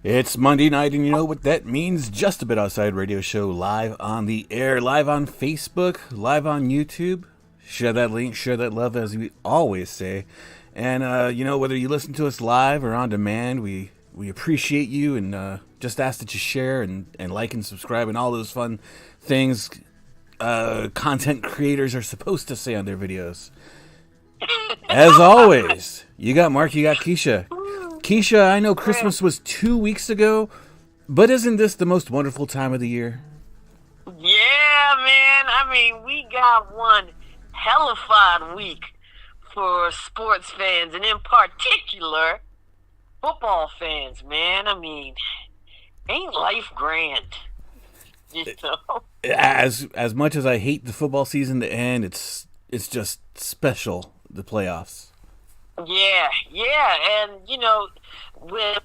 It's Monday night, and you know what that means. Just a Bit Outside radio show live on the air, live on Facebook, live on YouTube. Share that link, share that love, as we always say. And, whether you listen to us live or on demand, we appreciate you, and just ask that you share and like and subscribe and all those fun things content creators are supposed to say on their videos. As always, you got Mark, you got Keisha. Keisha, I know Christmas was 2 weeks ago, but isn't this the most wonderful time of the year? Yeah, man. I mean, we got one hellified week for sports fans, and in particular, football fans, man. I mean, ain't life grand? You know? As much as I hate the football season to end, it's just special, the playoffs. Yeah, and with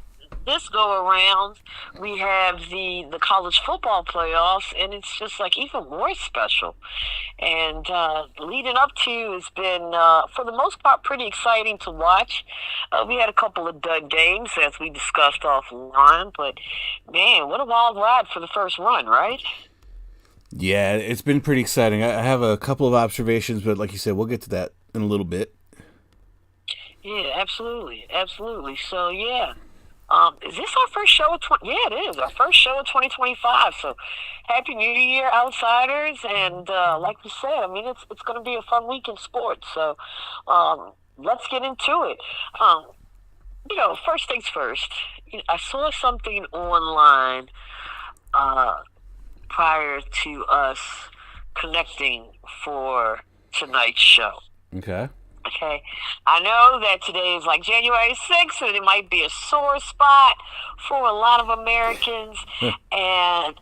this go around, we have the college football playoffs, and it's just like even more special. And leading up to has been, for the most part, pretty exciting to watch. We had a couple of dud games, as we discussed offline, but man, what a wild ride for the first run, right? Yeah, it's been pretty exciting. I have a couple of observations, but like you said, we'll get to that in a little bit. Yeah, absolutely. So, yeah. Is this our first show of Yeah, it is. Our first show of 2025. So, Happy New Year, Outsiders. And like we said, I mean, it's going to be a fun week in sports. So, let's get into it. First things first. I saw something online prior to us connecting for tonight's show. Okay, I know that today is like January 6th, and it might be a sore spot for a lot of Americans. And,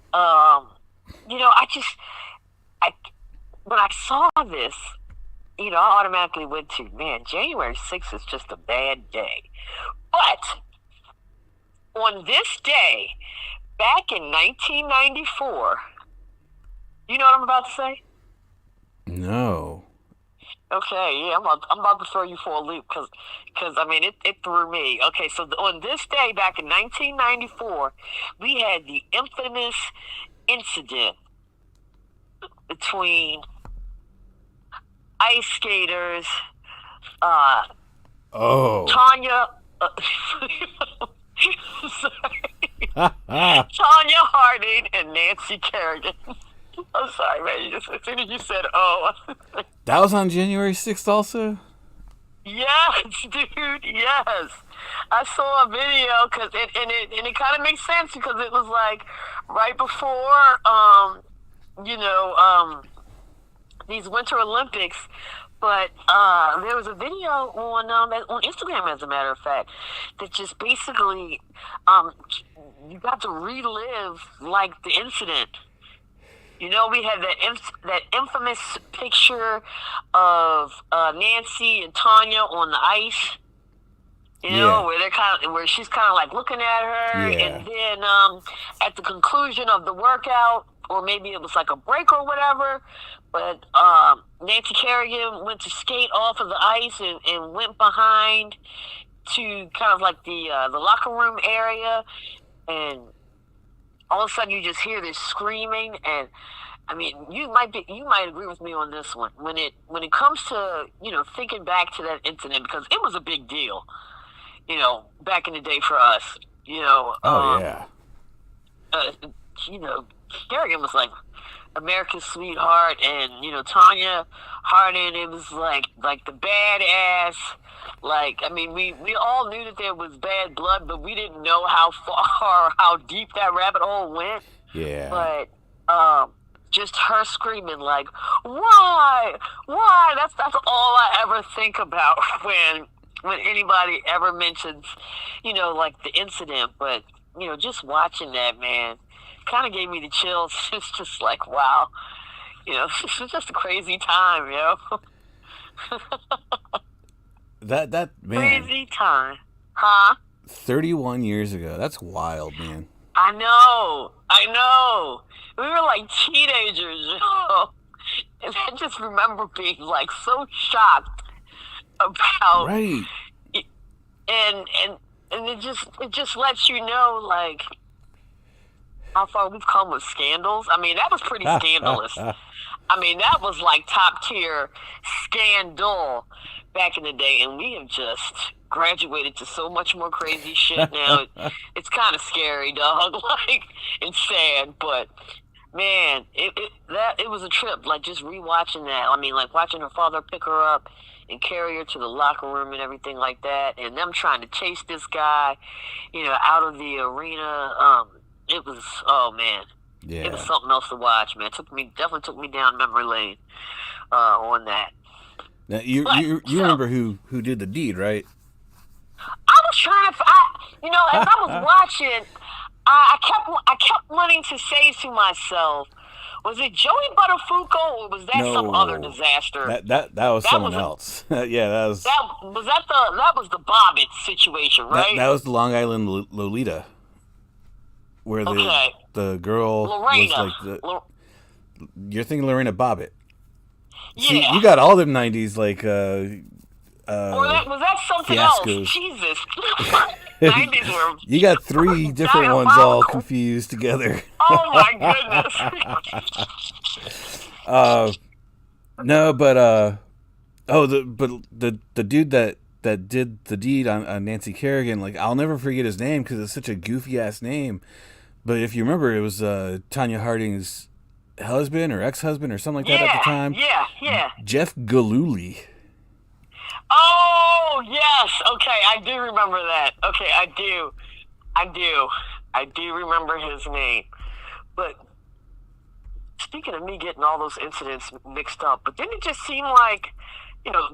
when I saw this, I automatically went to, man, January 6th is just a bad day. But on this day, back in 1994, you know what I'm about to say? No. Okay, yeah, I'm about to throw you for a loop because I mean, it threw me. Okay, so on this day back in 1994, we had the infamous incident between ice skaters, Tanya, Tanya Harding and Nancy Kerrigan. I'm sorry, man. As soon as you said, "Oh," That was on January 6th also? yes, dude, yes. I saw a video because it kind of makes sense because it was like right before you know these Winter Olympics. But there was a video on Instagram, as a matter of fact, that just basically you got to relive like the incident. You know, we had that infamous picture of Nancy and Tanya on the ice. You know, where she's kind of like looking at her, and then at the conclusion of the workout, or maybe it was like a break or whatever, but Nancy Kerrigan went to skate off of the ice and went behind to kind of like the locker room area, and all of a sudden you just hear this screaming. And I mean, you might agree with me on this one when it comes to thinking back to that incident, because it was a big deal. Back in the day for us, Kerrigan was like America's sweetheart, and Tanya Harding, it was like the badass. Like, I mean, we all knew that there was bad blood, but we didn't know how far, how deep that rabbit hole went. Yeah. But just her screaming like, "Why? Why?" That's all I ever think about when anybody ever mentions, like the incident. But, just watching that, man, kind of gave me the chills. It's just like, wow, it was just a crazy time, That man. Crazy time. Huh? 31 years ago. That's wild, man. I know. We were like teenagers, And I just remember being like so shocked about right. And it just lets you know like how far we've come with scandals. I mean, that was pretty scandalous. I mean, that was like top tier scandal back in the day, and we have just graduated to so much more crazy shit now. It's kind of scary, dog. Like, it's sad, but man, it was a trip. Like, just rewatching that. I mean, like watching her father pick her up and carry her to the locker room and everything like that, and them trying to chase this guy, out of the arena. It was, oh man, it was something else to watch, man. Definitely took me down memory lane on that. Now you remember who did the deed, right? I was trying to, as I was watching, I kept wanting to say to myself, was it Joey Buttafuoco, or was that some other disaster? That was someone else. Yeah, that was the Bobbitt situation, right? That was the Long Island Lolita, where the girl Lorena. was like you're thinking Lorena Bobbitt. Yeah. See, you got all them 90s like or was that something fiascos. else? Jesus. 90s were you got three different ones all confused together. Oh my goodness. No, but the dude that did the deed on Nancy Kerrigan, like, I'll never forget his name because it's such a goofy ass name. But if you remember, it was Tanya Harding's husband or ex-husband or something like that at the time. Yeah. Jeff Gillooly. Oh, yes. Okay, I do remember that. Okay, I do remember his name. But speaking of me getting all those incidents mixed up, but didn't it just seem like,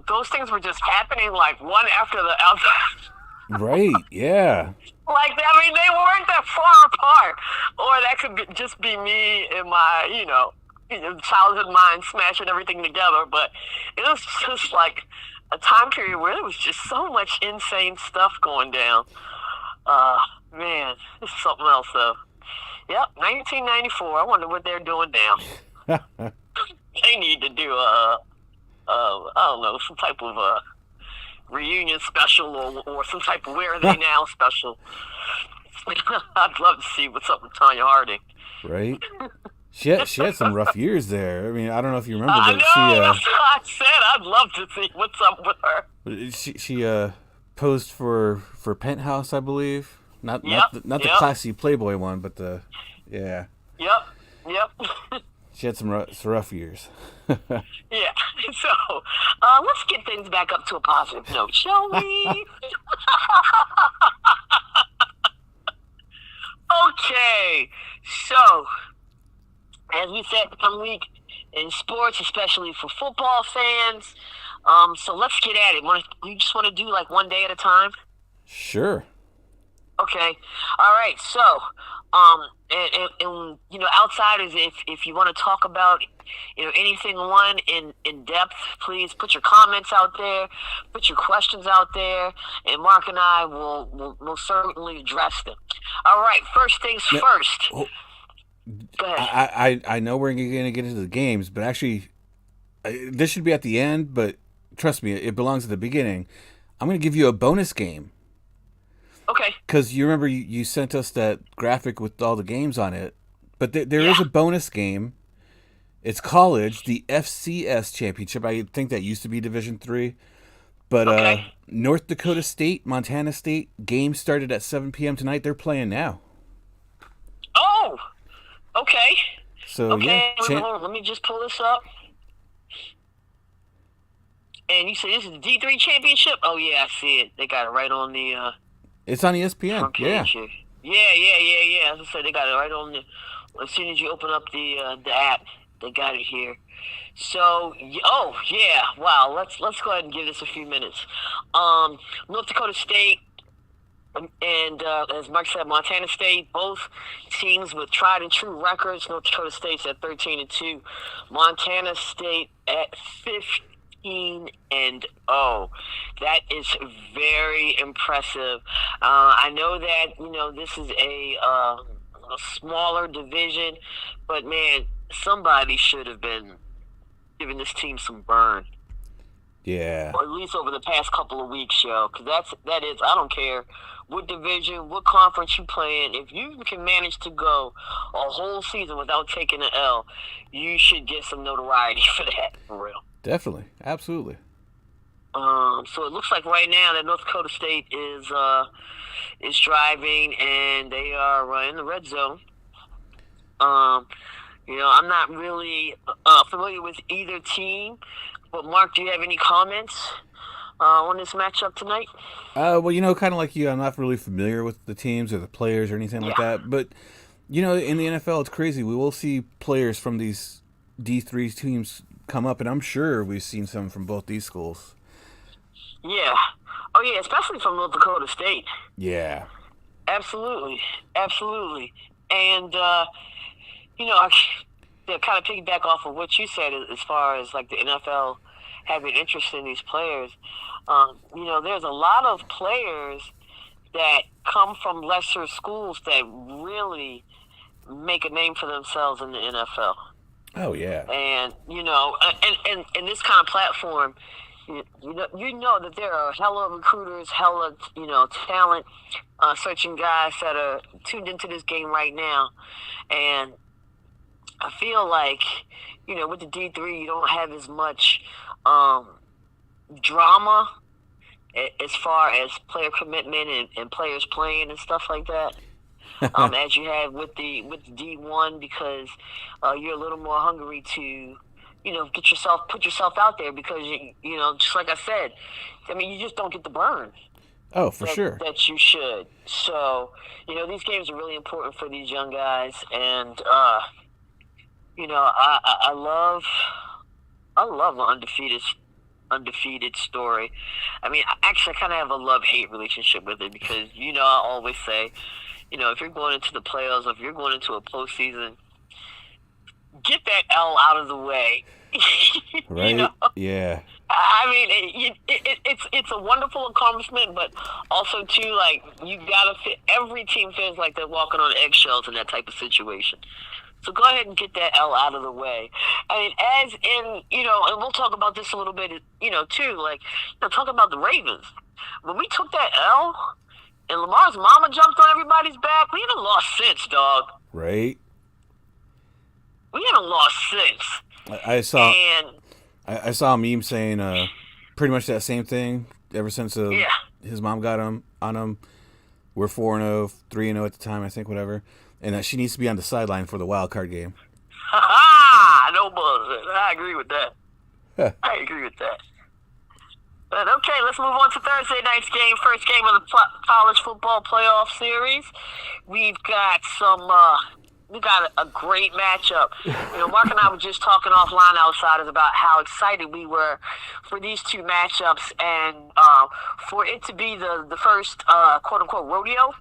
those things were just happening like one after the other? Right, yeah. Like, I mean, they weren't that far apart. Or that could just be me and my, childhood mind smashing everything together. But it was just like a time period where there was just so much insane stuff going down. Man, it's something else, though. Yep, 1994. I wonder what they're doing now. They need to do I don't know, some type of reunion special or some type of Where Are They Now special. I'd love to see what's up with Tanya Harding. Right? She had some rough years there. I mean, I don't know if you remember, but that's what I said. I'd love to see what's up with her. She posed for Penthouse, I believe. Not the classy Playboy one, but the Yep. She had some rough years. Yeah. So let's get things back up to a positive note, shall we? Okay. So, as we said one week in sports, especially for football fans, so let's get at it. You just want to do like one day at a time? Sure. Okay. All right. So, and you know, outsiders, if you want to talk about, you know, anything in depth, please put your comments out there, put your questions out there, and Mark and I will certainly address them. All right. First things first. Go ahead. I know we're going to get into the games, but actually, this should be at the end. But trust me, it belongs at the beginning. I'm going to give you a bonus game. Okay. Because you remember you sent us that graphic with all the games on it, but there is a bonus game. It's college, the FCS championship. I think that used to be Division III, but North Dakota State, Montana State game started at 7 p.m. tonight. They're playing now. Oh, okay. So okay, yeah, hold on, let me just pull this up. And you said this is the D3 championship? Oh yeah, I see it. They got it right on the. It's on ESPN. Yeah. Yeah. As I said, they got it right on the. As soon as you open up the app, they got it here. So, oh yeah, wow. Let's go ahead and give this a few minutes. North Dakota State and as Mark said, Montana State, both teams with tried and true records. North Dakota State's at 13-2. Montana State at 15-0. That is very impressive. I know that, you know, this is a smaller division, but man, somebody should have been giving this team some burn. Yeah. Or at least over the past couple of weeks, yo. Because that is, I don't care what division, what conference you play in. If you can manage to go a whole season without taking an L, you should get some notoriety for that, for real. Definitely. Absolutely. So it looks like right now that North Dakota State is driving, and they are in the red zone. You know, I'm not really familiar with either team, but Mark, do you have any comments on this matchup tonight? Well, you know, kind of like you, I'm not really familiar with the teams or the players or anything like that. But, you know, in the NFL, it's crazy. We will see players from these D3 teams come up, and I'm sure we've seen some from both these schools. Yeah. Oh, yeah, especially from North Dakota State. Yeah. Absolutely. And, you know, to kind of piggyback off of what you said as far as, like, the NFL having interest in these players, you know, there's a lot of players that come from lesser schools that really make a name for themselves in the NFL. Oh, yeah. And, you know, and this kind of platform, you know that there are hella recruiters, hella, you know, talent searching guys that are tuned into this game right now. And I feel like, you know, with the D3, you don't have as much drama as far as player commitment and players playing and stuff like that. As you have with the D1, because you're a little more hungry to, you know, put yourself out there, because you know, just like I said, I mean, you just don't get the burn. Oh, for sure. That you should. So, you know, these games are really important for these young guys, and you know, I love an undefeated story. I mean, actually, I kind of have a love-hate relationship with it, because, you know, I always say, you know, if you're going into the playoffs, if you're going into a postseason, get that L out of the way. Right? You know? Yeah. I mean, it's a wonderful accomplishment, but also too, like, you gotta fit. Every team feels like they're walking on eggshells in that type of situation. So go ahead and get that L out of the way. I mean, as in, you know, and we'll talk about this a little bit, you know, too. Like, you know, talk about the Ravens. When we took that L, and Lamar's mama jumped on everybody's back, we haven't lost since, dog. Right. We haven't lost since. I saw a meme saying pretty much that same thing. Ever since his mom got him on him, we're 4-0, 3-0 at the time, I think, whatever, and that she needs to be on the sideline for the wild card game. Ha ha! No bullshit. I agree with that. I agree with that. But okay, let's move on to Thursday night's game. First game of the college football playoff series. We've got a great matchup. Mark and I were just talking offline outsiders about how excited we were for these two matchups and for it to be the first quote unquote rodeo.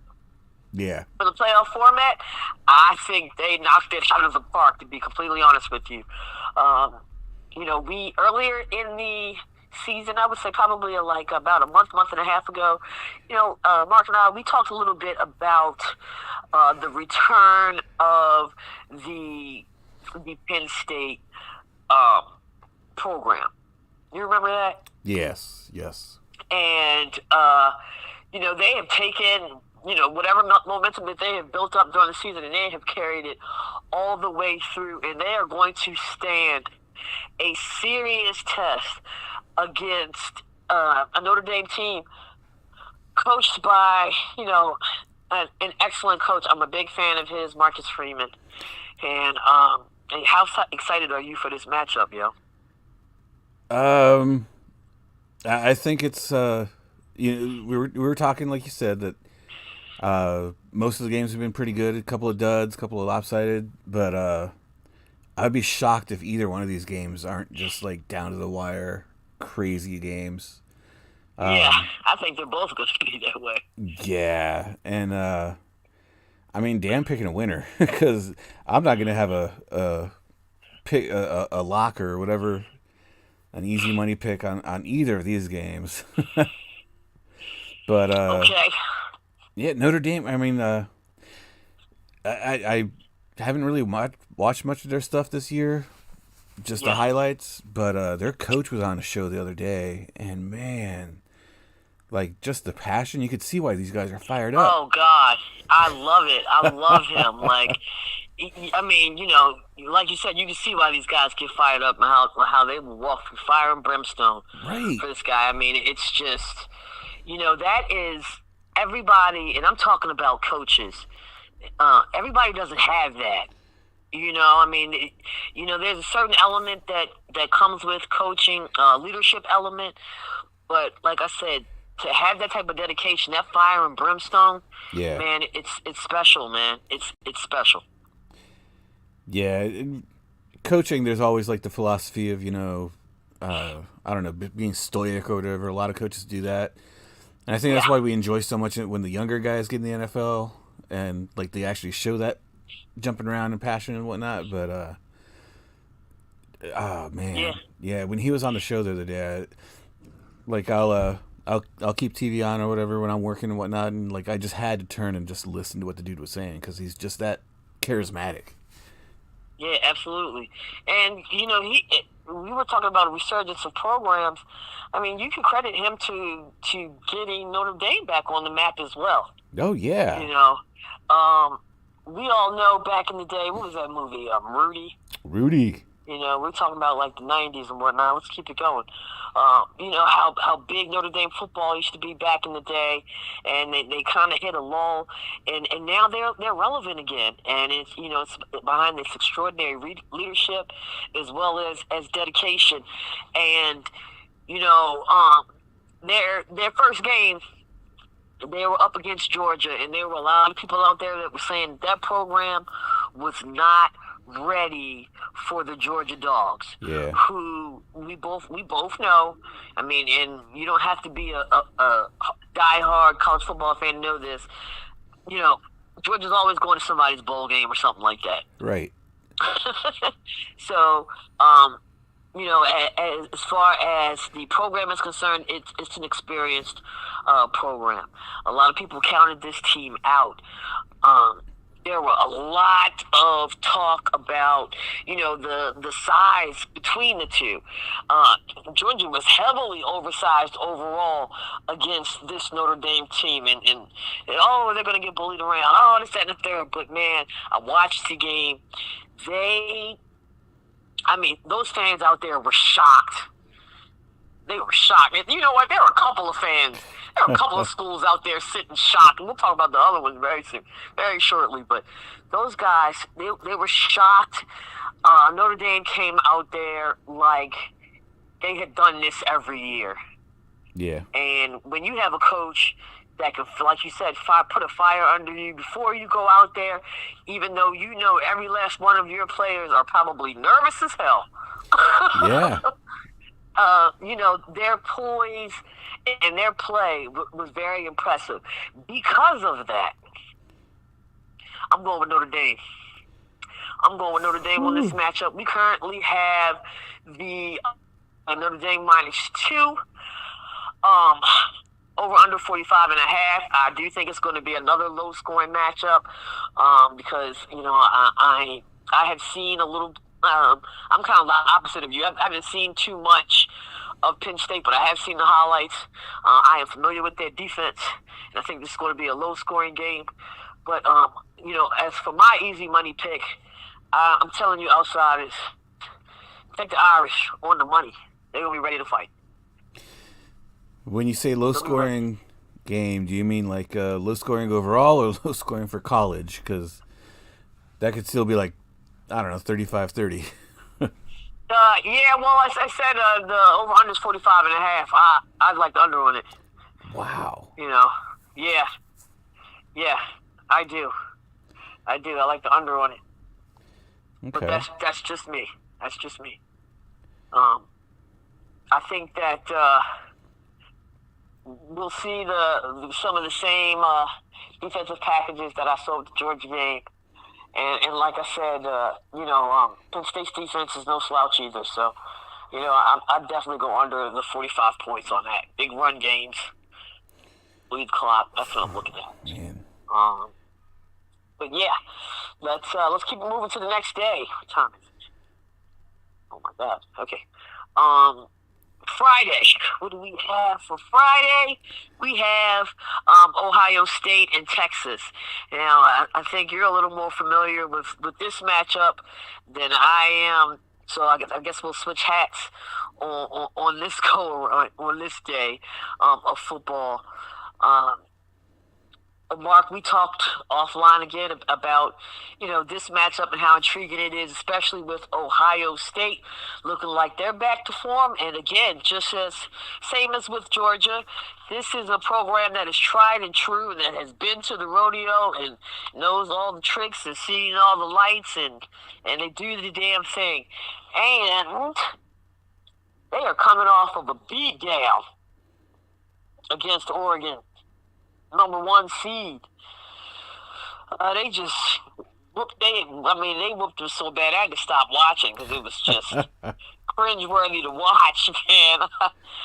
Yeah. For the playoff format, I think they knocked it out of the park, to be completely honest with you. We earlier in the season, I would say probably like about a month and a half ago, Mark and I, we talked a little bit about the return of the Penn State program. You remember that? Yes. And, they have taken, whatever momentum that they have built up during the season, and they have carried it all the way through, and they are going to stand a serious test against a Notre Dame team coached by, an excellent coach. I'm a big fan of his, Marcus Freeman. And how excited are you for this matchup, yo? I think it's we were talking, like you said, that most of the games have been pretty good. A couple of duds, a couple of lopsided, but I'd be shocked if either one of these games aren't just like down to the wire, crazy games. Yeah, I think they're both going to be that way. Yeah, and damn picking a winner, because I'm not going to have a lock or whatever, an easy money pick on either of these games. But okay. Yeah, Notre Dame. I haven't really watched much of their stuff this year, just the highlights. But their coach was on a show the other day, and man, like just the passion, you could see why these guys are fired up. Oh God, I love it. I love him. Like, like you said, you can see why these guys get fired up and how they will walk through fire and brimstone for this guy. It's just, that is everybody, and I'm talking about coaches. Everybody doesn't have that. There's a certain element that comes with coaching, leadership element. But like I said, to have that type of dedication, that fire and brimstone, man, it's special, man. It's special. Yeah, in coaching, there's always like the philosophy of I don't know, being stoic or whatever. A lot of coaches do that, and I think that's why we enjoy so much when the younger guys get in the NFL and like they actually show that jumping around and passion and whatnot. But oh man, yeah, when he was on the show the other day, like I'll keep TV on or whatever when I'm working and whatnot, and like I just had to turn and just listen to what the dude was saying because he's just that charismatic. Yeah, absolutely. And we were talking about a resurgence of programs. You can credit him to getting Notre Dame back on the map as well. Oh yeah. We all know back in the day, what was that movie? Rudy. We're talking about like the 90s and whatnot. Let's keep it going. How big Notre Dame football used to be back in the day, and they kind of hit a lull, and now they're relevant again, and it's it's behind this extraordinary leadership as well as dedication, and their first game, they were up against Georgia, and there were a lot of people out there that were saying that program was not ready for the Georgia Dogs, who we both know. And you don't have to be a diehard college football fan to know this. Georgia's always going to somebody's bowl game or something like that. Right. So, as far as the program is concerned, it's an experienced program. A lot of people counted this team out. There were a lot of talk about, the size between the two. Georgia was heavily oversized overall against this Notre Dame team. And they're going to get bullied around. Oh, this, that, and the third. But, man, I watched the game. Those fans out there were shocked. They were shocked. You know what? There were a couple of fans There are a couple of schools out there sitting shocked, and we'll talk about the other ones very soon, very shortly. But those guys, they were shocked. Notre Dame came out there like they had done this every year. Yeah. And when you have a coach that can, like you said, put a fire under you before you go out there, even though you know every last one of your players are probably nervous as hell. Yeah. You know, their poise and their play was very impressive. Because of that, I'm going with Notre Dame. I'm going with Notre Dame on this matchup. We currently have the Notre Dame -2. Over under 45.5. I do think it's going to be another low scoring matchup because, you know, I have seen a little. I'm kind of the opposite of you. I haven't seen too much of Penn State, but I have seen the highlights. I am familiar with their defense, and I think this is going to be a low scoring game. But you know, as for my easy money pick, I'm telling you, outsiders, take the Irish on the money. They're going to be ready to fight. When you say low-scoring game, do you mean like low-scoring overall or low-scoring for college? Because that could still be like, I don't know, 35-30. Yeah, well, I said the over-under is 45.5. I'd like the under on it. Wow. You know, yeah, I do. I like the under on it. Okay. But that's just me. I think that we'll see some of the same defensive packages that I saw with the Georgia game. And like I said, you know, Penn State's defense is no slouch either. So, you know, I'd definitely go under the 45 points on that. Big run games, lead clock. That's what I'm looking at. Man. But yeah, let's keep moving to the next day. What time is it? Oh my God. Okay. Friday. What do we have for Friday? We have Ohio State and Texas. Now, I think you're a little more familiar with this matchup than I am. So I guess we'll switch hats on this on this day of football. Mark, we talked offline again about, you know, this matchup and how intriguing it is, especially with Ohio State looking like they're back to form. And again, just as same as with Georgia, this is a program that is tried and true and that has been to the rodeo and knows all the tricks and seen all the lights and they do the damn thing. And they are coming off of a beatdown against Oregon. #1 seed. They just whooped. They whooped them so bad I had to stop watching because it was just cringeworthy to watch, man.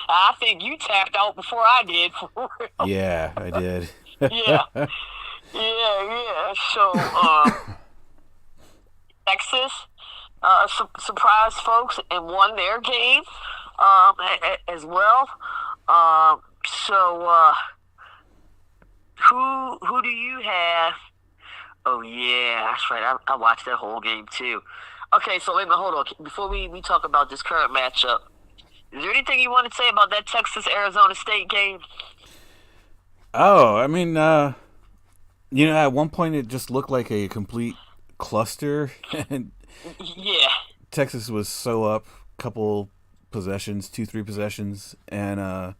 I think you tapped out before I did. For real. Yeah, I did. yeah. So Texas surprised folks and won their game as well. Who do you have? Oh, yeah, that's right. I watched that whole game, too. Okay, so hold on. Before we talk about this current matchup, is there anything you want to say about that Texas-Arizona State game? Oh, I mean, you know, at one point it just looked like a complete cluster. And yeah. Texas was so up, couple possessions, 2-3 possessions, and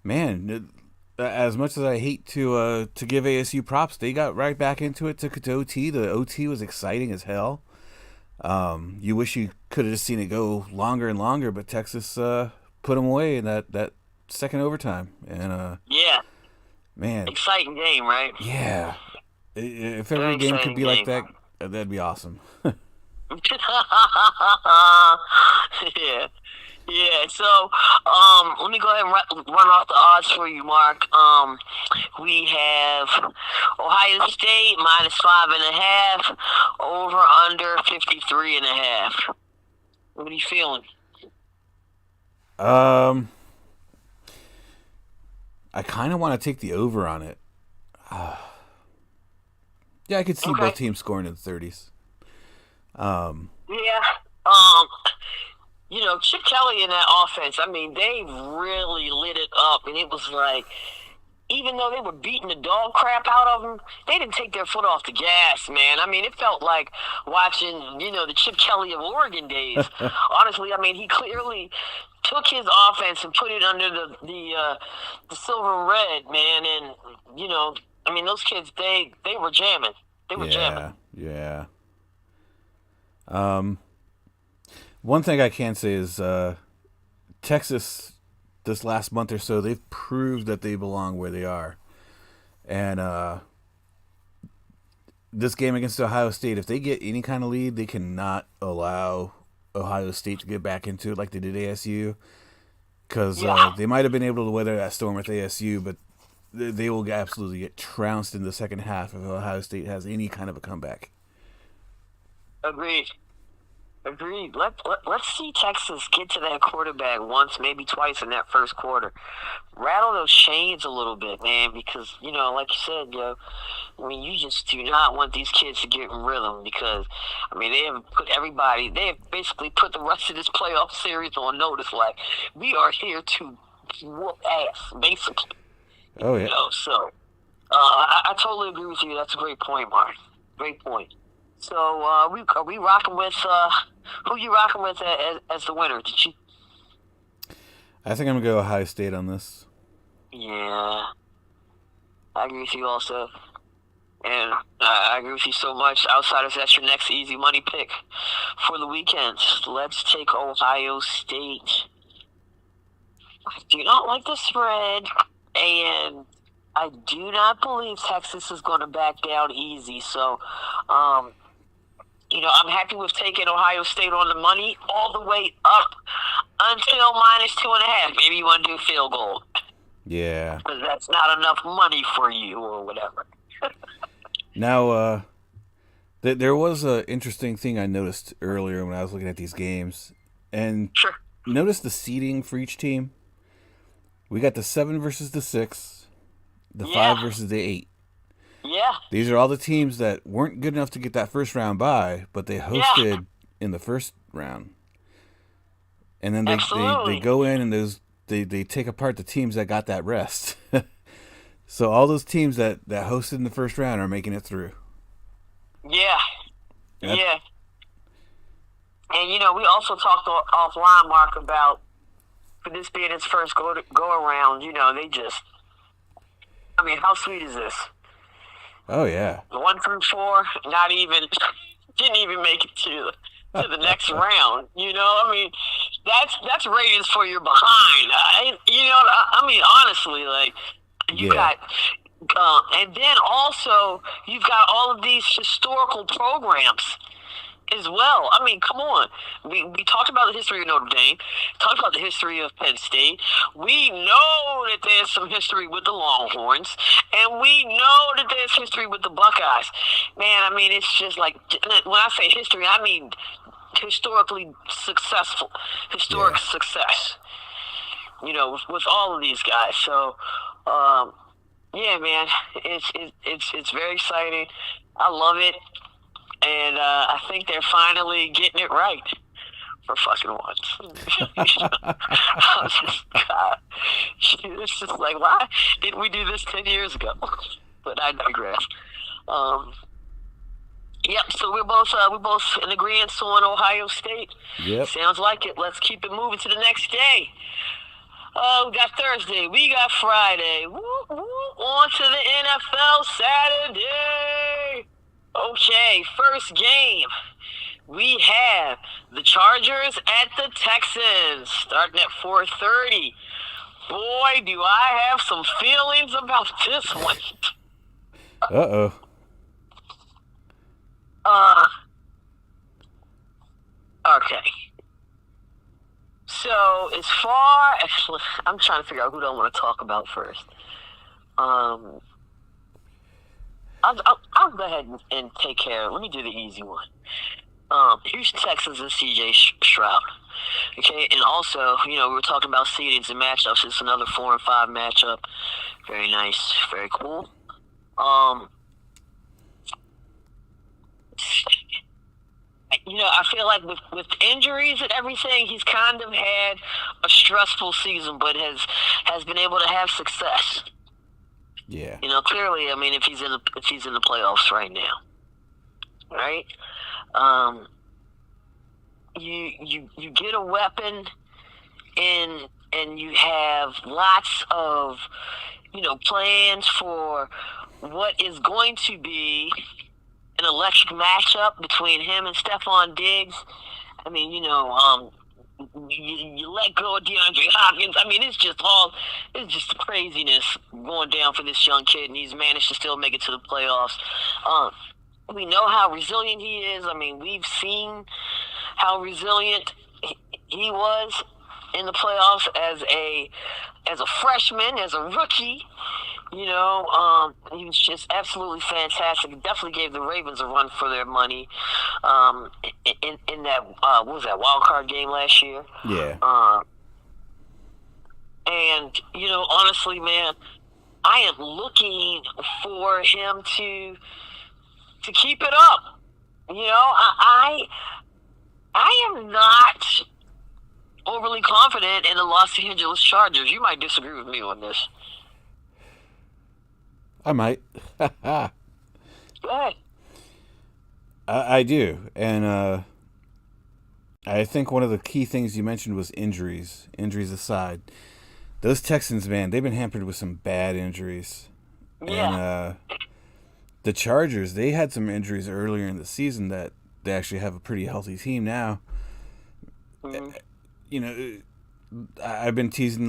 man, as much as I hate to give ASU props, they got right back into it, took it to OT. The OT was exciting as hell. You wish you could have just seen it go longer and longer, but Texas put them away in that second overtime. And yeah, man, exciting game, right? Yeah, if every game could be like that, that'd be awesome. Yeah. Yeah, so let me go ahead and run off the odds for you, Mark. We have Ohio State -5.5, over under 53.5. What are you feeling? I kind of want to take the over on it. Yeah, I could see both teams scoring in the 30s. Yeah. You know, Chip Kelly in that offense, I mean, they really lit it up, and it was like even though they were beating the dog crap out of them, they didn't take their foot off the gas, man. I mean, it felt like watching, the Chip Kelly of Oregon days. Honestly, I mean, he clearly took his offense and put it under the silver and red, man. And, I mean, those kids, they were jamming. They were jamming. Yeah. One thing I can say is Texas, this last month or so, they've proved that they belong where they are. And this game against Ohio State, if they get any kind of lead, they cannot allow Ohio State to get back into it like they did ASU. Because they might have been able to weather that storm with ASU, but they will absolutely get trounced in the second half if Ohio State has any kind of a comeback. Agreed. Let's see Texas get to that quarterback once, maybe twice in that first quarter. Rattle those chains a little bit, man, because, like you said, I mean, you just do not want these kids to get in rhythm because, I mean, they have basically put the rest of this playoff series on notice. Like, we are here to whoop ass, basically. Oh, yeah. So, I totally agree with you. That's a great point, Mark. Great point. So, are we rocking with, who you rocking with as the winner? Did you? I think I'm going to go Ohio State on this. Yeah. I agree with you also. And I agree with you so much. Outsiders, that's your next easy money pick for the weekend. Let's take Ohio State. I do not like the spread, and I do not believe Texas is going to back down easy. So, I'm happy with taking Ohio State on the money all the way up until -2.5. Maybe you want to do field goal. Yeah. Because that's not enough money for you or whatever. Now, there was an interesting thing I noticed earlier when I was looking at these games. And Sure. Notice the seeding for each team. We got the 7 versus the 6, the 5 versus the 8. Yeah. These are all the teams that weren't good enough to get that first round bye, but they hosted in the first round. And then they go in and they take apart the teams that got that rest. So all those teams that hosted in the first round are making it through. Yeah. Yeah. And, we also talked offline, Mark, about for this being its first go around, they just, I mean, how sweet is this? Oh, yeah. 1 through 4, didn't even make it to the next round. I mean, that's ratings for your behind. I mean, honestly, like, you got, and then also you've got all of these historical programs as well. I mean, come on. We talked about the history of Notre Dame, talked about the history of Penn State. We know that there's some history with the Longhorns, and we know that there's history with the Buckeyes. Man, I mean, it's just like, when I say history, I mean historically successful, success, with all of these guys. So, yeah, man, it's very exciting. I love it. And I think they're finally getting it right for fucking once. God, it's just like, why didn't we do this 10 years ago? But I digress. Yep. So we're both in agreement on Ohio State. Yep. Sounds like it. Let's keep it moving to the next day. We got Thursday. We got Friday. Woo, woo, on to the NFL Saturday. Okay, first game. We have the Chargers at the Texans, starting at 4:30. Boy, do I have some feelings about this one. Uh-oh. Okay. So, as far as... I'm trying to figure out who I want to talk about first. I'll go ahead and take care. Let me do the easy one. Houston Texans and C.J. Stroud. Okay, and also, we were talking about seedings and matchups. It's another 4 and 5 matchup. Very nice, very cool. I feel like with injuries and everything, he's kind of had a stressful season, but has been able to have success. Yeah. Clearly, I mean, if he's in the playoffs right now, right? You get a weapon, and you have lots of plans for what is going to be an electric matchup between him and Stephon Diggs. I mean, you let go of DeAndre Hopkins. I mean, it's just craziness going down for this young kid, and he's managed to still make it to the playoffs. We know how resilient he is. I mean, we've seen how resilient he was in the playoffs as a freshman, as a rookie. He was just absolutely fantastic. It definitely gave the Ravens a run for their money in that what was that wild card game last year? Yeah. And honestly, man, I am looking for him to keep it up. I am not overly confident in the Los Angeles Chargers. You might disagree with me on this. I might. Go ahead. I do. And I think one of the key things you mentioned was injuries. Injuries aside. Those Texans, man, they've been hampered with some bad injuries. Yeah. And the Chargers, they had some injuries earlier in the season that they actually have a pretty healthy team now. Mm-hmm. I've been teasing,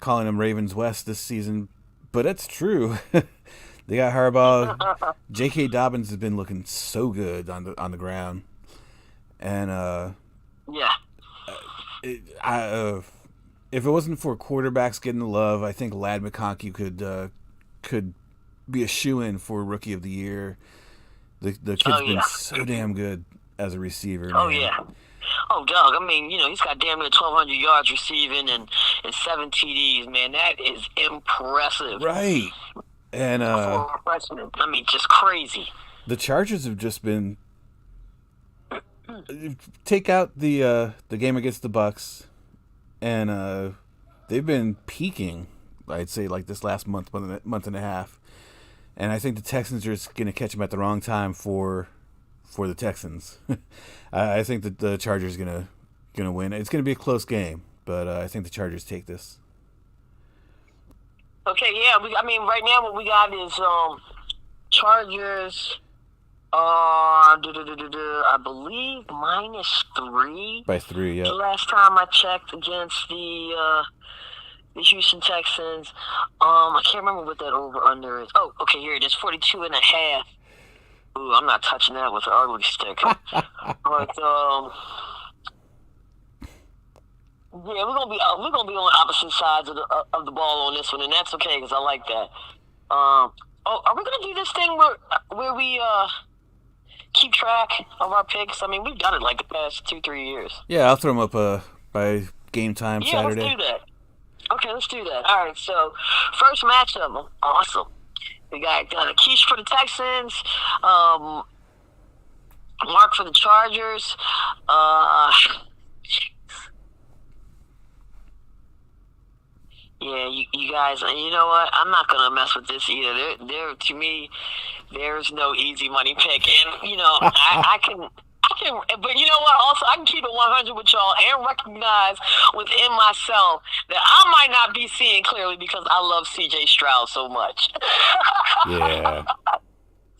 calling them Ravens West this season, but that's true. They got Harbaugh. J.K. Dobbins has been looking so good on the ground, and if it wasn't for quarterbacks getting the love, I think Ladd McConkey could be a shoo-in for Rookie of the Year. The kid's been so damn good as a receiver. Oh, man. yeah. Oh, Doug, I mean, he's got damn near 1,200 yards receiving and 7 TDs, man. That is impressive. Right. And for a freshman. I mean, just crazy. The Chargers have just been take out the game against the Bucks, and they've been peaking, I'd say, like this last month and a half. And I think the Texans are just going to catch them at the wrong time for the Texans. I think that the Chargers are gonna win. It's gonna be a close game, but I think the Chargers take this. Okay, yeah. Right now what we got is Chargers are I believe -3. By 3, yeah. The last time I checked against the Houston Texans. I can't remember what that over under is. Oh, okay, here it is, 42.5. Ooh, I'm not touching that with an ugly stick. But yeah, we're gonna be on opposite sides of the ball on this one, and that's okay because I like that. Are we gonna do this thing where we keep track of our picks? I mean, we've done it like the past 2-3 years. Yeah, I'll throw them up by game time Saturday. Yeah, let's do that. Okay, let's do that. All right, so first matchup, awesome. We got Keish for the Texans, Mark for the Chargers. Yeah, you guys, you know what? I'm not going to mess with this either. To me, there's no easy money pick. And, I can, but you know what? Also, I can keep it 100 with y'all and recognize within myself that I might not be seeing clearly because I love C.J. Stroud so much. Yeah.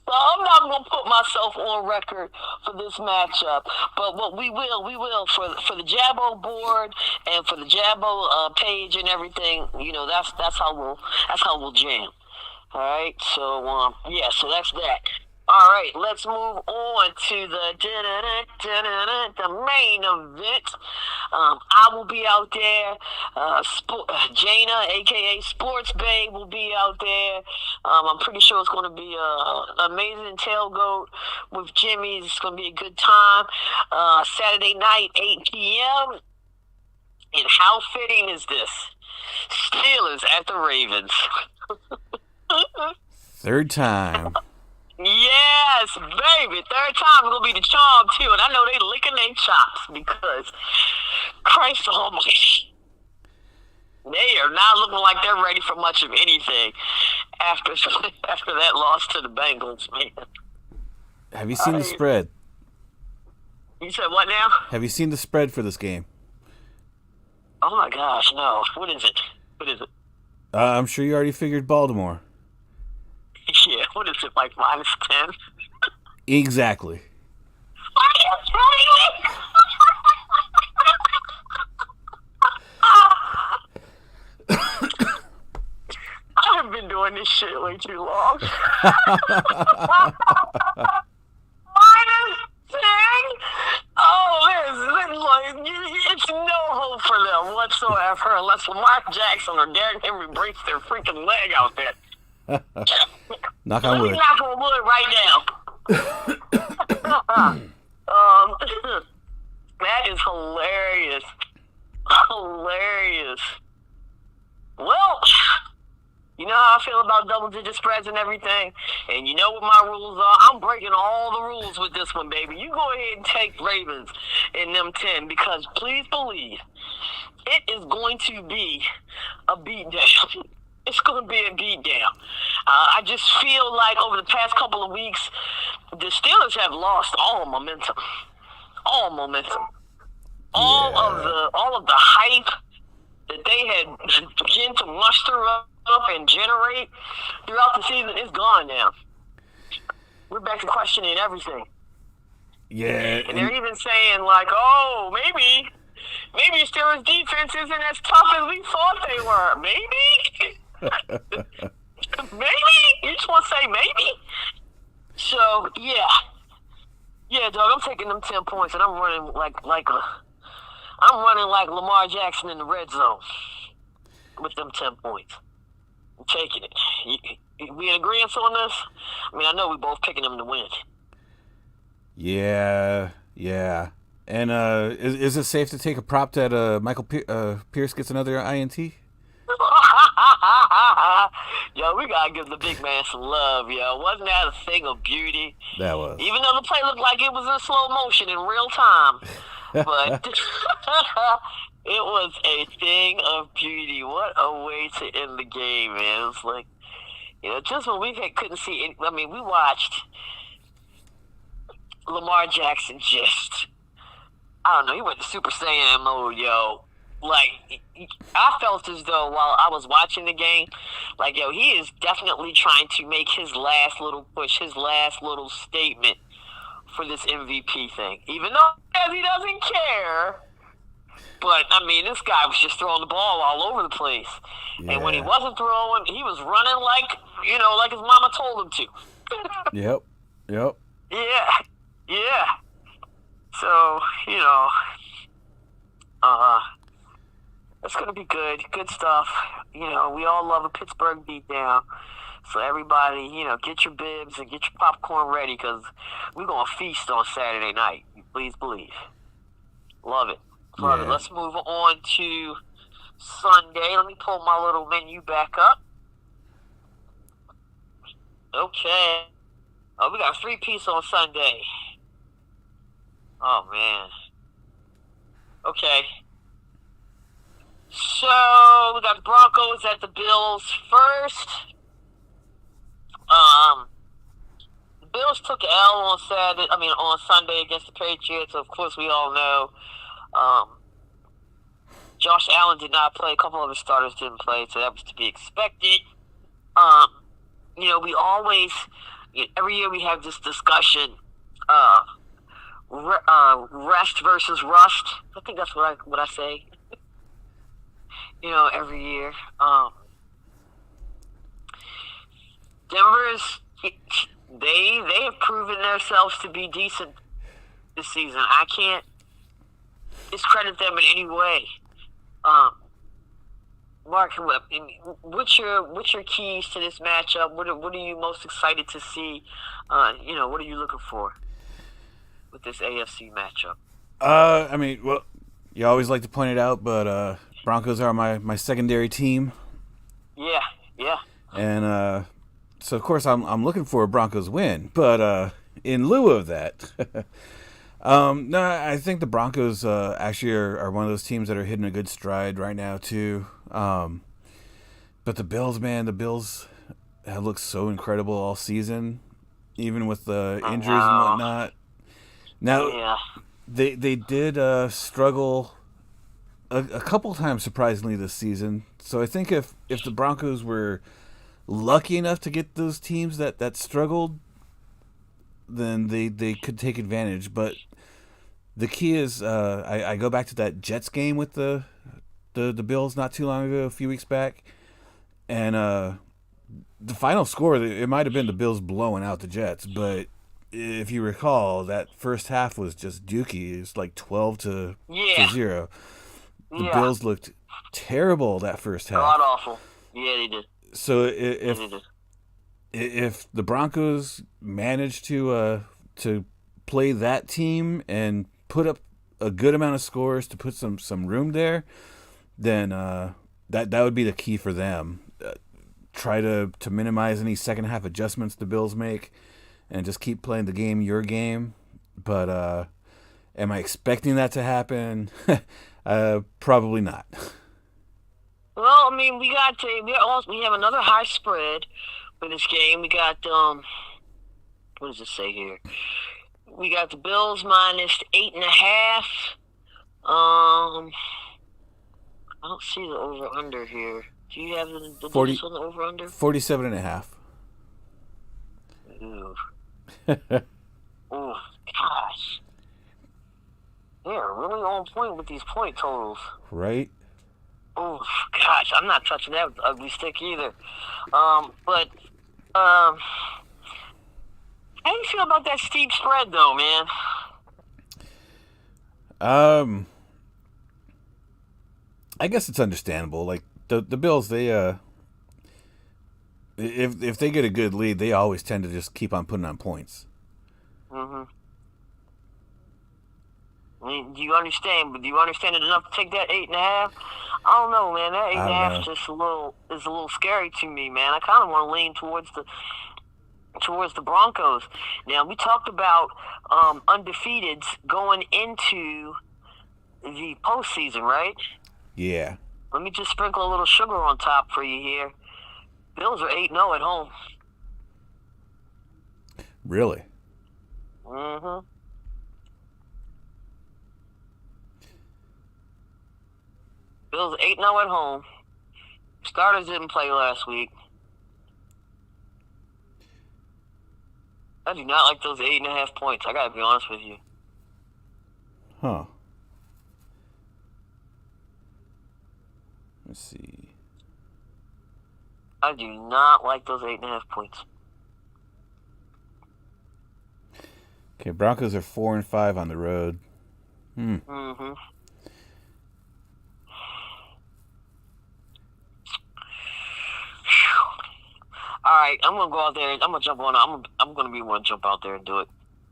So I'm not going to put myself on record for this matchup. But what we will for the JABO board and for the JABO page and everything. That's how we'll jam. All right. So so that's that. All right, let's move on to the main event. I will be out there. Jana, a.k.a. Sports Babe, will be out there. I'm pretty sure it's going to be an amazing tailgate with Jimmy's. It's going to be a good time. Saturday night, 8 p.m. And how fitting is this? Steelers at the Ravens. Third time. Yes, baby. Third time it's going to be the charm, too. And I know they licking their chops because, Christ almighty, they are not looking like they're ready for much of anything. after that loss to the Bengals, man. Have you seen the spread? You said what now? Have you seen the spread for this game? Oh my gosh, no. What is it? I'm sure you already figured Baltimore. Yeah, what is it, like -10? Exactly. I've been doing this shit way too long. -10? Oh, it's no hope for them whatsoever unless Lamar Jackson or Derrick Henry breaks their freaking leg out there. Knock on wood. Knock on wood right now. That is hilarious. Hilarious. Well, you know how I feel about double-digit spreads and everything? And you know what my rules are? I'm breaking all the rules with this one, baby. You go ahead and take Ravens in them 10 because please believe it is going to be a beatdown. It's going to be a beatdown. I just feel like over the past couple of weeks, the Steelers have lost all momentum. All momentum. All of the hype that they had begun to muster up and generate throughout the season is gone now. We're back to questioning everything. Yeah. And they're even saying like, oh, maybe Steelers defense isn't as tough as we thought they were. Maybe. Maybe. You just want to say maybe. So yeah, dog. I'm taking them 10 points, and I'm running like Lamar Jackson in the red zone with them 10 points. I'm taking it. We in agreement on this? I mean, I know we both picking them to win. Yeah. And is it safe to take a prop that Michael Pierce gets another INT? Yo, we gotta give the big man some love, yo. Wasn't that a thing of beauty? That was. Even though the play looked like it was in slow motion in real time. But it was a thing of beauty. What a way to end the game, man. It was like, you know, just when we couldn't see it. I mean, we watched Lamar Jackson just, I don't know, he went to Super Saiyan mode, yo. Like, I felt as though while I was watching the game, like, yo, he is definitely trying to make his last little push, his last little statement for this MVP thing. Even though he doesn't care. But, I mean, this guy was just throwing the ball all over the place. Yeah. And when he wasn't throwing, he was running like, you know, like his mama told him to. Yep. Yeah. So, you know, it's going to be good. Good stuff. You know, we all love a Pittsburgh beatdown. So everybody, you know, get your bibs and get your popcorn ready because we're going to feast on Saturday night. Please believe. Love it. Love it. Let's move on to Sunday. Let me pull my little menu back up. Okay. Oh, we got a 3-piece on Sunday. Oh, man. Okay. So, we got the Broncos at the Bills first. The Bills took an L on Sunday against the Patriots. Of course, we all know. Josh Allen did not play. A couple of his starters didn't play, so that was to be expected. You know, we always, every year we have this discussion, rest versus rust. I think that's what I say. You know, every year. Denver's, they have proven themselves to be decent this season. I can't discredit them in any way. Mark, what's your keys to this matchup? What are you most excited to see? You know, what are you looking for with this AFC matchup? I mean, well, you always like to point it out, but Broncos are my secondary team. Yeah. And so of course I'm looking for a Broncos win, but in lieu of that, no, I think the Broncos actually are one of those teams that are hitting a good stride right now too. But the Bills, man, have looked so incredible all season, even with the I injuries and know. whatnot. Now, Yeah. they did struggle a couple times surprisingly this season. So I think if the Broncos were lucky enough to get those teams that struggled, then they could take advantage. But the key is I go back to that Jets game with the Bills not too long ago, a few weeks back, and the final score, it might have been the Bills blowing out the Jets, but if you recall, that first half was just dookie. It's like 12 to 0. The Yeah. Bills looked terrible that first half. God awful. Yeah, they did. So They did. if the Broncos manage to play that team and put up a good amount of scores to put some room there, then that would be the key for them. Try to minimize any second half adjustments the Bills make, and just keep playing the game your game. But am I expecting that to happen? Probably not. Well, I mean, we have another high spread for this game. We got what does it say here? We got the Bills minus 8.5. I don't see the over under here. Do you have the 40 on the over under? 47.5. Ooh. Oh gosh. They're really on point with these point totals. Right? Oh gosh, I'm not touching that with the ugly stick either. But how do you feel about that steep spread though, man? I guess it's understandable. Like the Bills, they if they get a good lead, they always tend to just keep on putting on points. I mean, do you understand? But do you understand it enough to take that 8.5? I don't know, man. That 8.5 is just a little scary to me, man. I kind of want to lean towards the Broncos. Now we talked about undefeateds going into the postseason, right? Yeah. Let me just sprinkle a little sugar on top for you here. Bills are 8-0 at home. Really? Mm-hmm. Bills 8-0 at home. Starters didn't play last week. I do not like those 8.5 points. I gotta be honest with you. Huh. Let's see. I do not like those 8.5 points. Okay, Broncos are 4-5 on the road. Mm-hmm. All right, I'm gonna go out there. I'm gonna jump on. I'm gonna be one to jump out there and do it.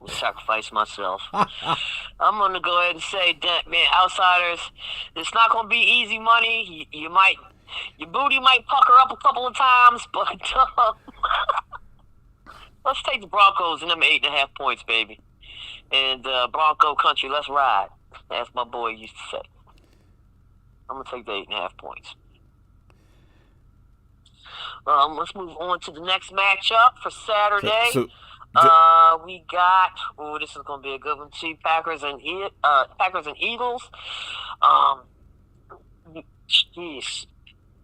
Sacrifice myself. I'm gonna go ahead and say that, man, outsiders. It's not gonna be easy money. Your booty might pucker up a couple of times, but let's take the Broncos and them 8.5 points, baby. And Bronco country, let's ride. As my boy used to say. I'm gonna take the 8.5 points. Let's move on to the next matchup for Saturday. We got. Oh, this is going to be a good one too. Packers and Eagles. Jeez.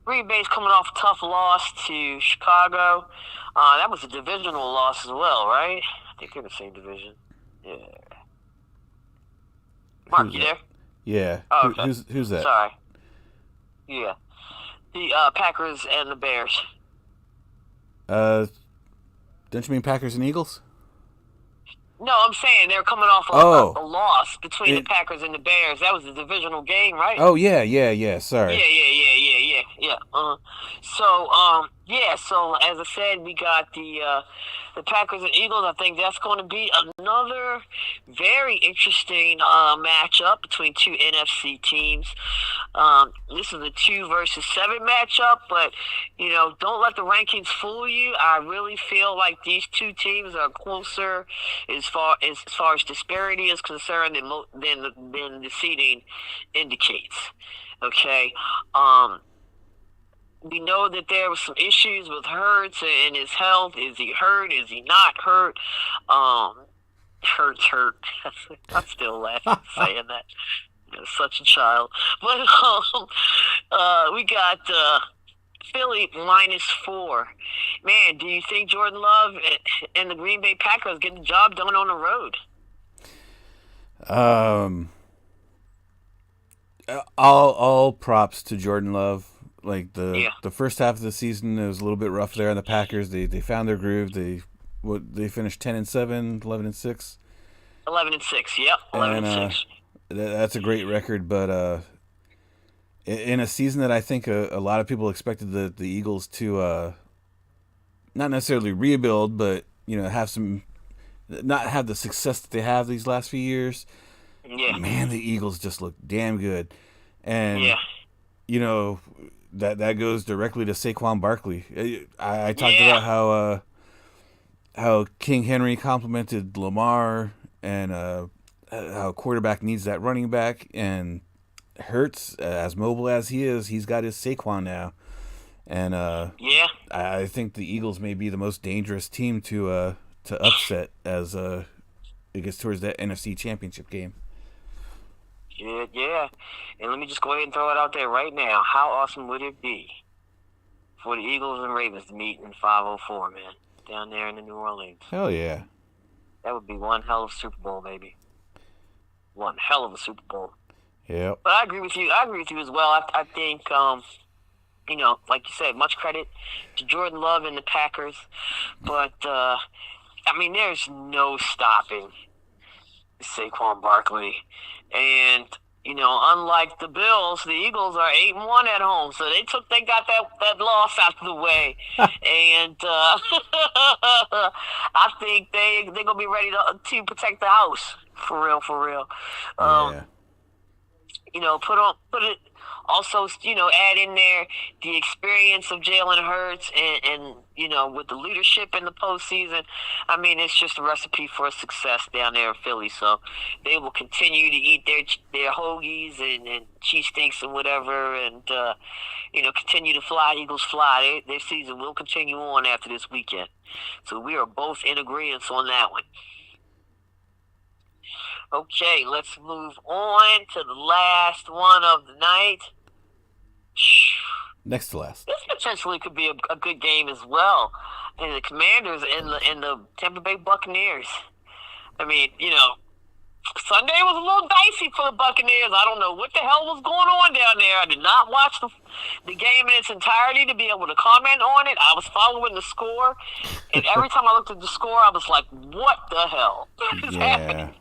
Green Bay's coming off a tough loss to Chicago. That was a divisional loss as well, right? I think they're the same division. Yeah. Mark, you there? Yeah. Oh, okay. Who's that? Sorry. Yeah. The Packers and the Bears. Don't you mean Packers and Eagles? No, I'm saying they're coming off a loss between the Packers and the Bears. That was the divisional game, right? Oh, yeah. Sorry. Yeah. So as I said, we got the Packers and Eagles. I think that's going to be another very interesting matchup between two NFC teams. This is a 2 versus 7 matchup, but don't let the rankings fool you. I really feel like these two teams are closer as far as disparity is concerned than the seeding indicates. Okay. we know that there was some issues with Hurts and his health. Is he hurt? Is he not hurt? Hurts hurt. I'm still laughing saying that. Such a child. But we got Philly -4. Man, do you think Jordan Love and the Green Bay Packers get the job done on the road? All props to Jordan Love. Like the first half of the season, it was a little bit rough there on the Packers. They found their groove. They finished 10-7, 11-6. 11-6. Yep, 11-6. That's a great record, but in a season that I think a lot of people expected the Eagles to not necessarily rebuild, but not have the success that they have these last few years. Yeah. Man, the Eagles just look damn good, and that goes directly to Saquon Barkley. I talked about how King Henry complimented Lamar, and how quarterback needs that running back, and Hurts, as mobile as he is, he's got his Saquon now, and I think the Eagles may be the most dangerous team to upset as it gets towards that NFC Championship game. Yeah. And let me just go ahead and throw it out there right now. How awesome would it be for the Eagles and Ravens to meet in 504, man, down there in the New Orleans? Hell yeah. That would be one hell of a Super Bowl, baby. One hell of a Super Bowl. Yeah. But I agree with you. I agree with you as well. I think, like you said, much credit to Jordan Love and the Packers. But, there's no stopping Saquon Barkley. And, unlike the Bills, the Eagles are 8-1 at home. So they got that loss out of the way. And I think they're going to be ready to protect the house. For real. Put it also, add in there the experience of Jalen Hurts and with the leadership in the postseason. It's just a recipe for success down there in Philly. So they will continue to eat their hoagies and cheesesteaks and whatever, and continue to fly. Eagles fly. Their season will continue on after this weekend. So we are both in agreement on that one. Okay, let's move on to the last one of the night. Next to last. This potentially could be a good game as well. And the Commanders and the Tampa Bay Buccaneers. Sunday was a little dicey for the Buccaneers. I don't know what the hell was going on down there. I did not watch the game in its entirety to be able to comment on it. I was following the score, and every time I looked at the score, I was like, what the hell is happening?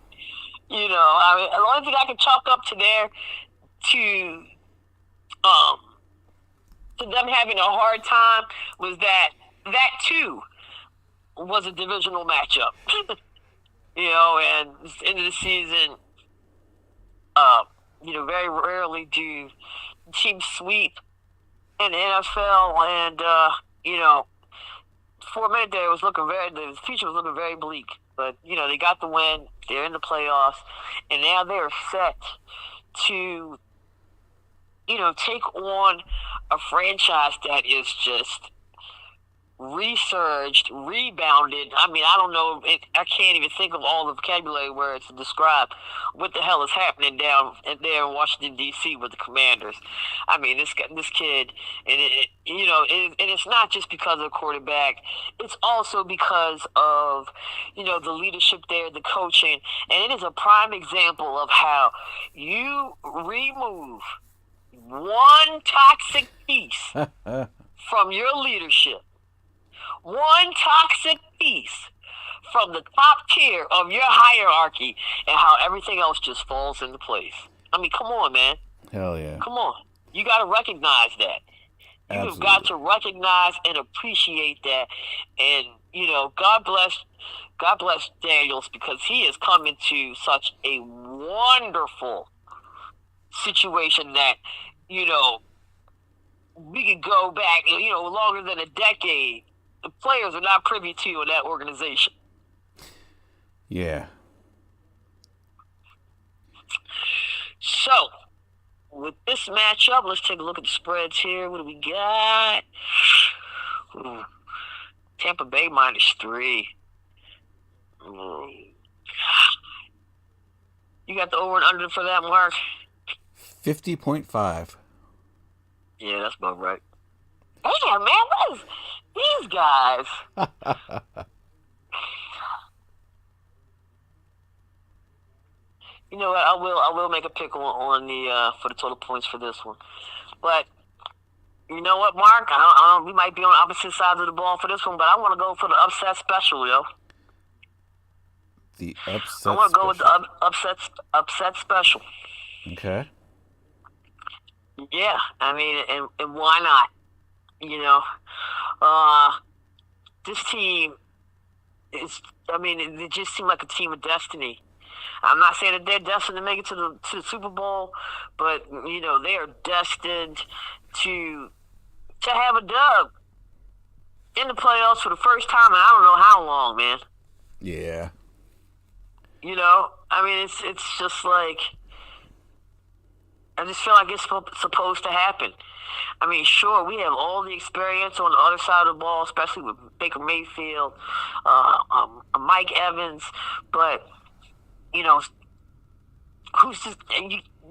The only thing I can chalk up to them having a hard time was that too was a divisional matchup. And at the end of the season, very rarely do teams sweep in the NFL, and for a minute there, the future was looking very bleak. But, they got the win. They're in the playoffs. And now they're set to, take on a franchise that is just resurged, rebounded. I don't know. I can't even think of all the vocabulary words to describe what the hell is happening down there in Washington, D.C. with the Commanders. This kid, and it's not just because of the quarterback. It's also because of, the leadership there, the coaching. And it is a prime example of how you remove one toxic piece from your leadership. One toxic piece from the top tier of your hierarchy, and how everything else just falls into place. Come on, man. Hell yeah. Come on. You got to recognize that. You've got to recognize and appreciate that. And, God bless Daniels, because he has come into such a wonderful situation that, we could go back, longer than a decade. The players are not privy to in that organization. Yeah. So, with this matchup, let's take a look at the spreads here. What do we got? Ooh, Tampa Bay -3. You got the over and under for that, Mark? 50.5. Yeah, that's about right. Damn, man, what is these guys? You know what? I will make a pick on the for the total points for this one. But you know what, Mark? We might be on opposite sides of the ball for this one, but I want to go for the upset special, yo. The upset. I want to go with the upset special. Okay. Yeah, I mean, and why not? You know, this team is. I mean, they just seem like a team of destiny. I'm not saying that they're destined to make it to the Super Bowl, but you know they are destined to have a dub in the playoffs for the first time in I don't know how long, man. Yeah. You know, I mean, it's just like I just feel like it's supposed to happen. I mean, sure, we have all the experience on the other side of the ball, especially with Baker Mayfield, Mike Evans, but you know, who's just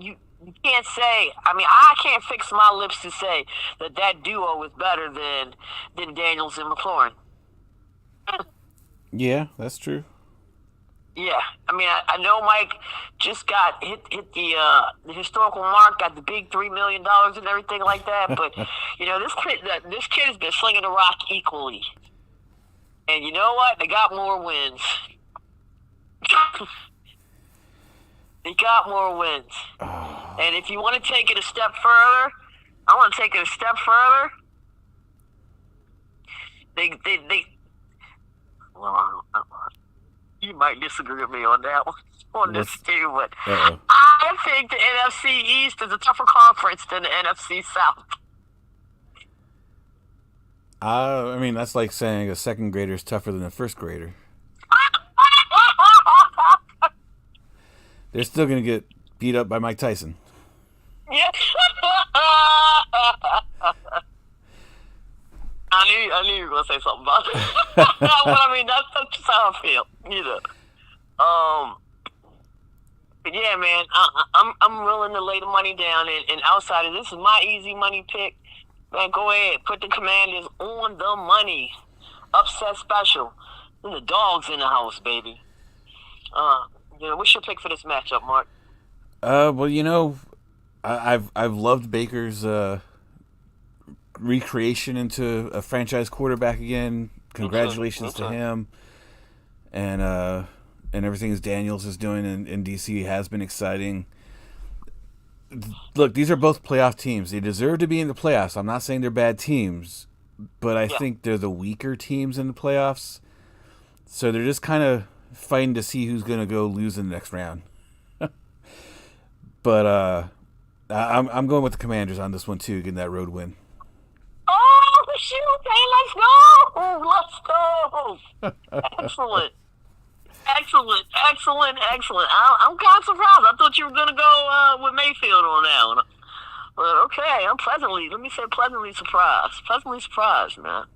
you can't say. I mean, I can't fix my lips to say that duo is better than Daniels and McLaurin. Yeah, that's true. Yeah, I mean, I know Mike just got hit the historical mark, got the big $3 million and everything like that. But you know, this kid has been slinging the rock equally, and you know what? They got more wins. They got more wins. And if you want to take it a step further, I want to take it a step further. Well, you might disagree with me on that one, on this too, but I think the NFC East is a tougher conference than the NFC South. I mean, that's like saying a second grader is tougher than a first grader. They're still going to get beat up by Mike Tyson. Yeah. I knew you were going to say something about it. But I mean, that's just how I feel, you know. But yeah, man, I'm willing to lay the money down, and outside of this is my easy money pick. Man, go ahead, put the Commanders on the money. Upset special. And the dogs in the house, baby. You know, what's your pick for this matchup, Mark? Well, you know, I've loved Baker's recreation into a franchise quarterback again. Congratulations to him, and everything Daniels is doing in DC has been exciting. Look, these are both playoff teams. They deserve to be in the playoffs. I'm not saying they're bad teams, but I think they're the weaker teams in the playoffs. So they're just kind of fighting to see who's going to go lose in the next round. But I'm going with the Commanders on this one too, getting that road win. Oh shoot! Hey, let's go! Excellent. I'm kind of surprised. I thought you were gonna go with Mayfield on that one. But okay, I'm pleasantly surprised. Pleasantly surprised, man.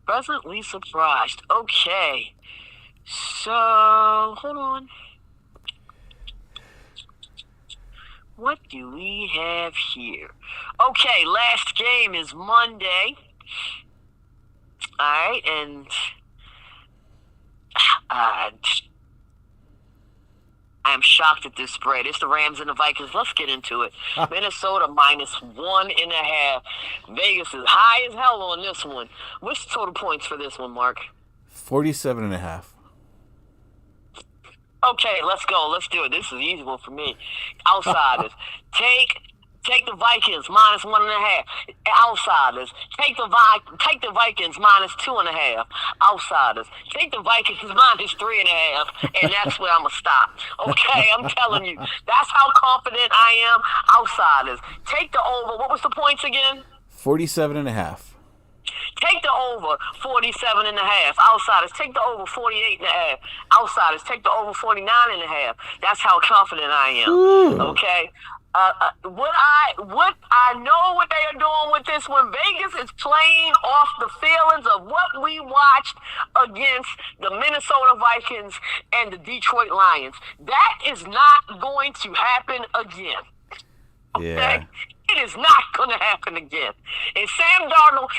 Pleasantly surprised. Okay. So, hold on. What do we have here? Okay, last game is Monday. All right, and I'm shocked at this spread. It's the Rams and the Vikings. Let's get into it. Minnesota -1.5. Vegas is high as hell on this one. What's the total points for this one, Mark? 47.5. Okay, let's go. Let's do it. This is an easy one for me. Outsiders. Take the Vikings -1.5. Outsiders. Take the Vikings -2.5. Outsiders. Take the Vikings -3.5. And that's where I'm gonna stop. Okay, I'm telling you. That's how confident I am. Outsiders. Take the over. What was the points again? 47.5. Take the over 47.5. Outsiders. Take the over 48.5. Outsiders. Take the over 49.5. That's how confident I am. Ooh. Okay. What I know what they are doing with this one. Vegas is playing off the feelings of what we watched against the Minnesota Vikings and the Detroit Lions. That is not going to happen again. Okay? Yeah. It is not going to happen again. And Sam Darnold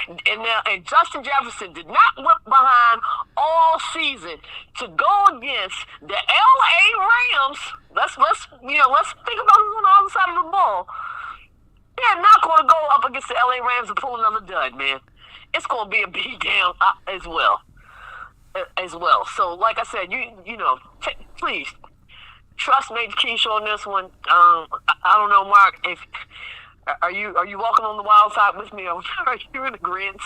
and Justin Jefferson did not whip behind all season to go against the LA Rams. Let's think about who's on the other side of the ball. They're not going to go up against the LA Rams and pull another dud, man. It's going to be a beat down as well. So, like I said, please trust Major Keisha on this one. I don't know, Mark, if. Are you walking on the wild side with me? Or are you in agreement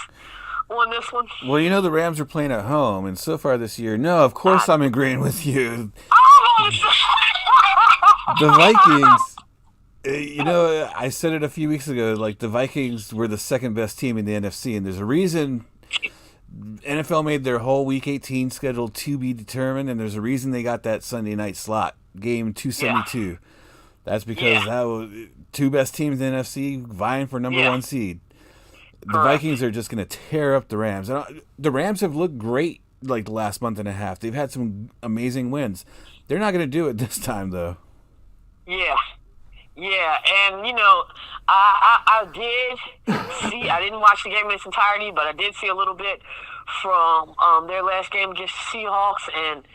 on this one? Well, the Rams are playing at home, and so far this year, no, of course I'm agreeing with you. The Vikings, I said it a few weeks ago, like the Vikings were the second best team in the NFC, and there's a reason NFL made their whole Week 18 schedule to be determined, and there's a reason they got that Sunday night slot, game 272. Yeah. That's because that was two best teams in the NFC vying for number one seed. The Vikings are just going to tear up the Rams. And the Rams have looked great like the last month and a half. They've had some amazing wins. They're not going to do it this time, though. Yeah. Yeah, and, I did see, I didn't watch the game in its entirety, but I did see a little bit from their last game against the Seahawks, and,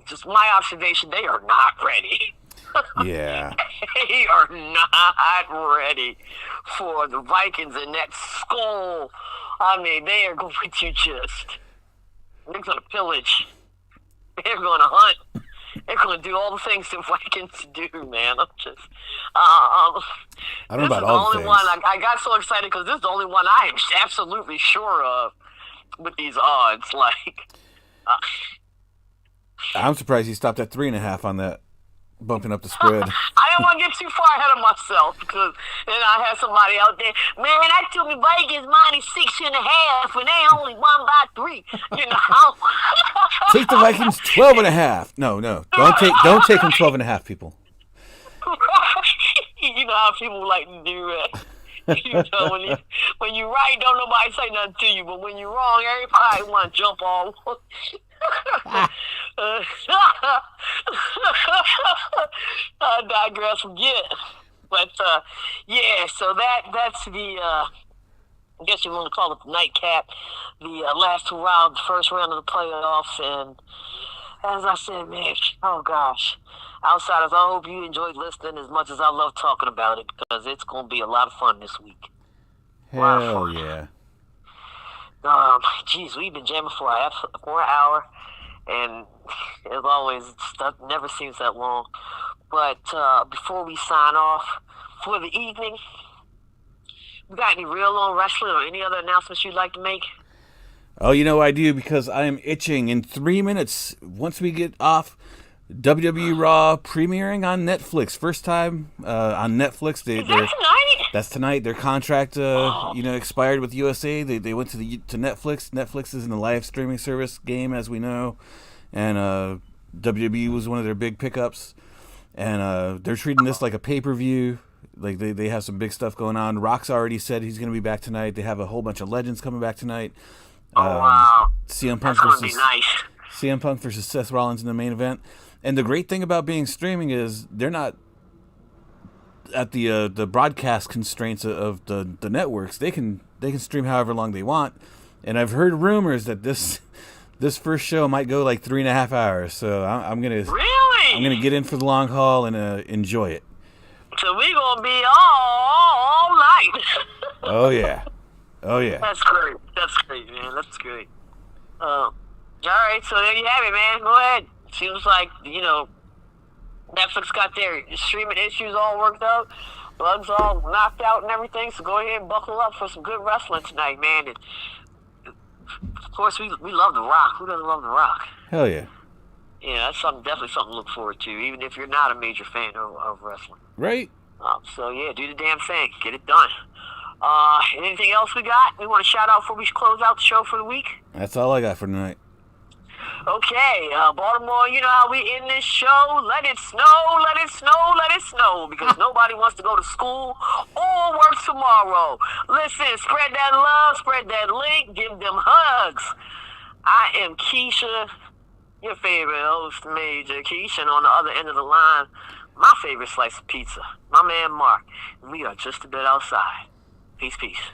just my observation, they are not ready. Yeah. They are not ready for the Vikings in that skull. I mean, they are going to they're going to pillage. They're going to hunt. They're going to do all the things the Vikings do, man. I'm just, I don't know about all the things. I got so excited because this is the only one I am absolutely sure of with these odds. I'm surprised he stopped at 3.5 on that, bumping up the spread. I didn't want to get too far ahead of myself because then I had somebody out there, man, I took me Vikings -6.5 and they only won by 3. Take the Vikings 12.5. No. Don't take them 12.5, people. You know how people like to do that. When you're right, don't nobody say nothing to you, but when you're wrong, everybody want to jump all over. I digress again. But so that's the I guess you want to call it the nightcap, the last 2 rounds, the first round of the playoffs. And as I said, man, oh gosh, outsiders, I hope you enjoyed listening as much as I love talking about it, because it's going to be a lot of fun this week. Hell yeah. We've been jamming for an hour, and as always, stuff never seems that long. But before we sign off for the evening, you got any real on wrestling or any other announcements you'd like to make? Oh, I do, because I am itching. In 3 minutes, once we get off, WWE Raw premiering on Netflix. First time on Netflix. Is that tonight? That's tonight. Their contract, expired with USA. They went to Netflix. Netflix is in the live streaming service game, as we know, and WWE was one of their big pickups. And they're treating this like a pay-per-view. Like they have some big stuff going on. Rock's already said he's going to be back tonight. They have a whole bunch of legends coming back tonight. Wow. CM Punk That's going to be nice. CM Punk versus Seth Rollins in the main event. And the great thing about being streaming is they're not at the broadcast constraints of the networks. They can stream however long they want. And I've heard rumors that this first show might go like 3.5 hours. So I'm gonna get in for the long haul and enjoy it. So we gonna be all night. Oh yeah. That's great, man. That's great. All right, so there you have it, man. Go ahead. Seems like, Netflix got their streaming issues all worked out, bugs all knocked out and everything, so go ahead and buckle up for some good wrestling tonight, man. And, of course, we love The Rock. Who doesn't love The Rock? Hell yeah. Yeah, that's definitely something to look forward to, even if you're not a major fan of wrestling. Right. So, yeah, do the damn thing. Get it done. Anything else we got? We want to shout out before we close out the show for the week? That's all I got for tonight. Okay, Baltimore, you know how we end this show? Let it snow, let it snow, let it snow, because nobody wants to go to school or work tomorrow. Listen, spread that love, spread that link, give them hugs. I am Keisha, your favorite host, Major Keisha, and on the other end of the line, my favorite slice of pizza, my man Mark. And we are just a bit outside. Peace, peace.